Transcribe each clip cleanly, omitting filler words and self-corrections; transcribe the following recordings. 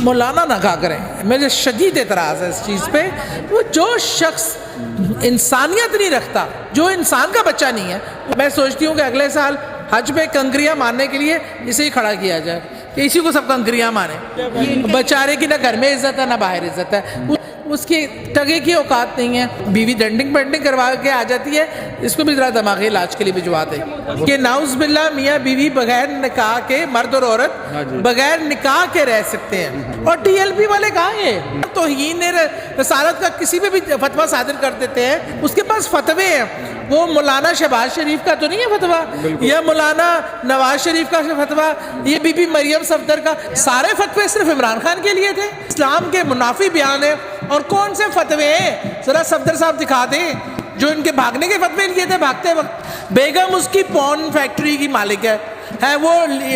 مولانا نہ کہا کریں. مجھے شدید اعتراض ہے اس چیز پہ. وہ جو شخص انسانیت نہیں رکھتا، جو انسان کا بچہ نہیں ہے، میں سوچتی ہوں کہ اگلے سال حج پہ کنکریاں مارنے کے لیے اسے ہی کھڑا کیا جائے کہ اسی کو سب کنکریاں ماریں. بیچارے کی نہ گھر میں عزت ہے نہ باہر عزت ہے، اس کی ٹگے کی اوقات نہیں ہے. بیوی ڈنڈنگ پینڈنگ کروا کے آ جاتی ہے، اس کو بھی ذرا دماغی علاج کے لیے بھجوا دیں کہ نعوذ باللہ میاں بیوی بغیر نکاح کے، مرد اور عورت بغیر نکاح کے رہ سکتے ہیں. اور ٹی ایل پی والے کہاں ہیں؟ توہین رسالت کا کسی پہ بھی فتویٰ صادر کر دیتے ہیں، اس کے پاس فتوے ہیں. وہ مولانا شہباز شریف کا تو نہیں ہے فتویٰ، یا مولانا نواز شریف کا فتویٰ، یہ بی بی مریم صفدر کا. سارے فتوے صرف عمران خان کے لیے تھے. اسلام کے منافی بیان ہیں. اور کون سے فتوے ہیں ذرا صفدر صاحب دکھا دیں جو ان کے بھاگنے کے فتوے لیے تھے. بھاگتے وقت بیگم اس کی پون فیکٹری کی مالک ہے وہ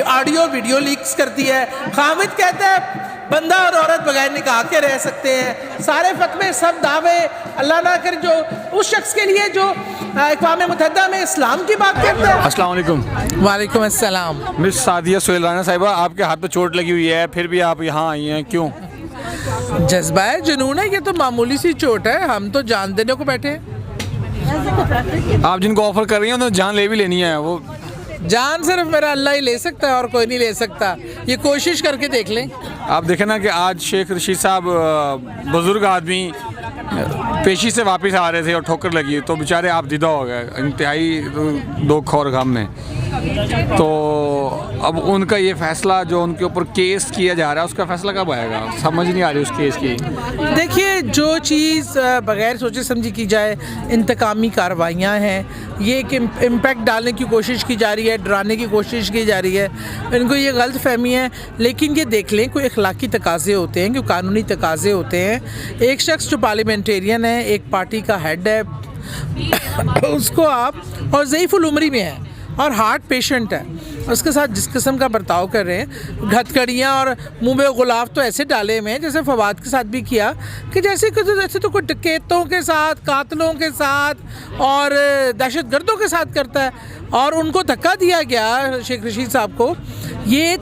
آڈیو ویڈیو لیکس کرتی ہے. خامد کہتا ہے بندہ اور عورت بغیر نکاح کے رہ سکتے ہیں. سارے فتوے سب دعوے اللہ نہ کر جو اس شخص کے لیے جو اقوام متحدہ میں اسلام کی بات کرتا ہے. السلام علیکم. وعلیکم السلام. مس سعدیہ سہیل رانا صاحبہ، آپ کے ہاتھ پہ چوٹ لگی ہوئی ہے، پھر بھی آپ یہاں آئی ہیں، کیوں؟ جذبہ ہے، جنون ہے. یہ تو معمولی سی چوٹ ہے، ہم تو جان دینے کو بیٹھے ہیں. آپ جن کو آفر کر رہی ہیں انہیں جان لے بھی لینی ہے. وہ جان صرف میرا اللہ ہی لے سکتا ہے اور کوئی نہیں لے سکتا. یہ کوشش کر کے دیکھ لیں. آپ دیکھیں نا کہ آج شیخ رشید صاحب بزرگ آدمی پیشی سے واپس آ رہے تھے اور ٹھوکر لگی تو بیچارے آپ دیدہ ہو گئے انتہائی دکھ اور غم میں. تو اب ان کا یہ فیصلہ جو ان کے اوپر کیس کیا جا رہا ہے، اس کا فیصلہ کب آئے گا؟ سمجھ نہیں آ رہی اس کیس کی. دیکھیے، جو چیز بغیر سوچے سمجھی کی جائے، انتقامی کارروائیاں ہیں. یہ ایک امپیکٹ ڈالنے کی کوشش کی جا رہی ہے، ڈرانے کی کوشش کی جا رہی ہے. ان کو یہ غلط فہمی ہے. لیکن یہ دیکھ لیں، کوئی اخلاقی تقاضے ہوتے ہیں، کوئی قانونی تقاضے ہوتے ہیں. ایک شخص جو پارلیمنٹیرین ہے، ایک پارٹی کا ہیڈ ہے، اس کو آپ، اور ضعیف العمری میں ہے اور ہارٹ پیشنٹ ہے، اس کے ساتھ جس قسم کا برتاؤ کر رہے ہیں، ہتھکڑیاں اور منہ میں غلاف تو ایسے ڈالے ہوئے ہیں جیسے فواد کے ساتھ بھی کیا، کہ جیسے تو کوئی ڈکیتوں کے ساتھ، قاتلوں کے ساتھ اور دہشت گردوں کے ساتھ کرتا ہے. اور ان کو دھکا دیا گیا شیخ رشید صاحب کو. یہ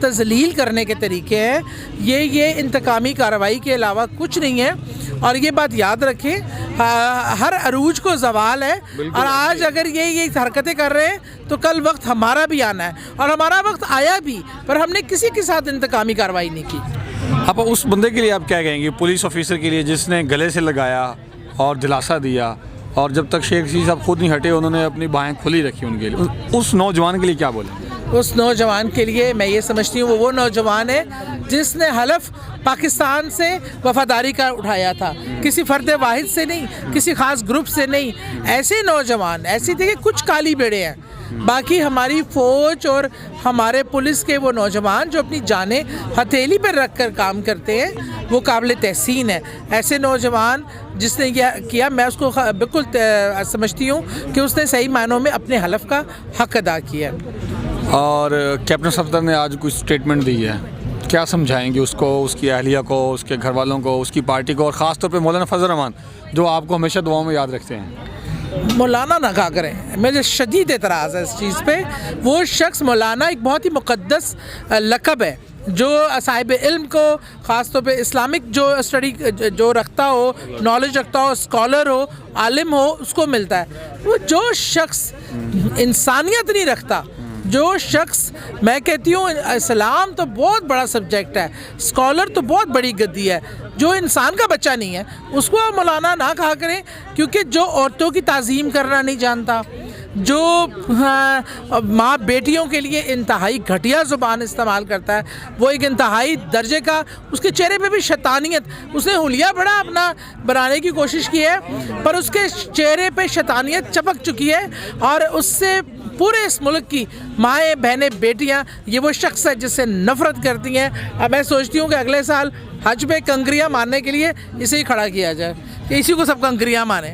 تذلیل کرنے کے طریقے ہیں. یہ انتقامی کارروائی کے علاوہ کچھ نہیں ہے. اور یہ بات یاد رکھیں، ہر عروج کو زوال ہے. اور آج اگر یہ حرکتیں کر رہے ہیں تو کل وقت ہمارا بھی آنا ہے، اور ہمارا وقت آیا بھی، پر ہم نے کسی کے ساتھ انتقامی کارروائی نہیں کی. اب اس بندے کے لیے آپ کیا کہیں گے، پولیس آفیسر کے لیے جس نے گلے سے لگایا اور دلاسا دیا، اور جب تک شیخ رشید صاحب خود نہیں ہٹے انہوں نے اپنی باہیں کھلی رکھی ان کے لیے، اس نوجوان کے لیے کیا بولیں؟ اس نوجوان کے لیے میں یہ سمجھتی ہوں وہ نوجوان ہے جس نے حلف پاکستان سے وفاداری کا اٹھایا تھا، کسی فرد واحد سے نہیں، کسی خاص گروپ سے نہیں. ایسے نوجوان، ایسی دیکھیں کچھ کالی بیڑے ہیں. باقی ہماری فوج اور ہمارے پولیس کے وہ نوجوان جو اپنی جانیں ہتھیلی پر رکھ کر کام کرتے ہیں، وہ قابل تحسین ہے. ایسے نوجوان جس نے یہ کیا، میں اس کو بالکل سمجھتی ہوں کہ اس نے صحیح معنوں میں اپنے حلف کا حق ادا کیا. اور کیپٹن صفدر نے آج کچھ سٹیٹمنٹ دی ہے، کیا سمجھائیں گے اس کو، اس کی اہلیہ کو، اس کے گھر والوں کو، اس کی پارٹی کو، اور خاص طور پہ مولانا فضل الرحمان جو آپ کو ہمیشہ دعاؤں میں یاد رکھتے ہیں؟ مولانا نہ کہا کریں. مجھے شدید اعتراض ہے اس چیز پہ. وہ شخص مولانا ایک بہت ہی مقدس لقب ہے جو صاحب علم کو، خاص طور پہ اسلامک جو اسٹڈی جو رکھتا ہو، نالج رکھتا ہو، اسکالر ہو، عالم ہو، اس کو ملتا ہے. وہ جو شخص انسانیت نہیں رکھتا، جو شخص، میں کہتی ہوں اسلام تو بہت بڑا سبجیکٹ ہے، اسکالر تو بہت بڑی گدی ہے، جو انسان کا بچہ نہیں ہے اس کو مولانا نہ کہا کریں. کیونکہ جو عورتوں کی تعظیم کرنا نہیں جانتا، جو ماں بیٹیوں کے لیے انتہائی گھٹیا زبان استعمال کرتا ہے، وہ ایک انتہائی درجے کا، اس کے چہرے پہ بھی شیطانیت، اس نے حلیہ بڑا اپنا بنانے کی کوشش کی ہے، پر اس کے چہرے پہ شیطانیت چپک چکی ہے. اور اس سے پورے اس ملک کی مائیں، بہنیں، بیٹیاں، یہ وہ شخص ہے جس سے نفرت کرتی ہیں. اب میں سوچتی ہوں کہ اگلے سال حج پہ کنکریاں مارنے کے لیے اسے ہی کھڑا کیا جائے کہ اسی کو سب کنکریاں ماریں.